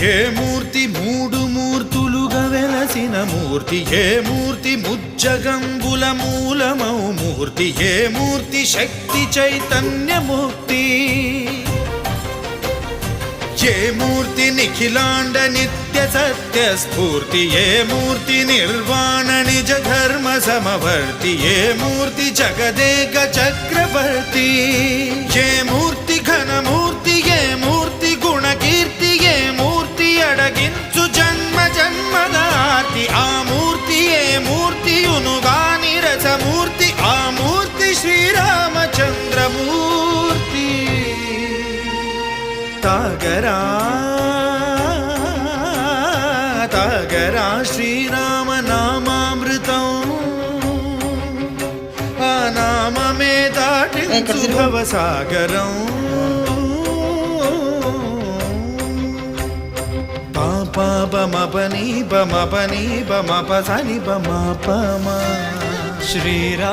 ఏ మూర్తి మూడు మూర్తులుగా వెలసిన మూర్తి, ఏ మూర్తి ముజ్జగంబుల మూలమౌ మూర్తి, ఏ మూర్తి శక్తి చైతన్యముక్తి, ఏ మూర్తి నిఖిలాండ నిత్య సత్య స్ఫూర్తి, ఏ మూర్తి నిర్వాణ నిజ ధర్మ సమవర్తి, ఏ మూర్తి జగదేక చక్రవర్తి, ఏ మూర్తి ఘనమూర్తి, ఏ మూర్తి గుణకీర్తి, ఏ మూర్తి అడగించు జన్మ జన్మదార్తి, ఆ మూర్తి ఏ మూర్తియునుగాని రసమూర్తి, ఆ మూర్తి శ్రీరామచంద్రమూర్తి. తాగరా తాగరా శ్రీరామ నామామృతం, ఆ నామమే దాటించు భవసాగరం. పాపా బమపని బమపని బమపసని బమపమ శ్రీరామ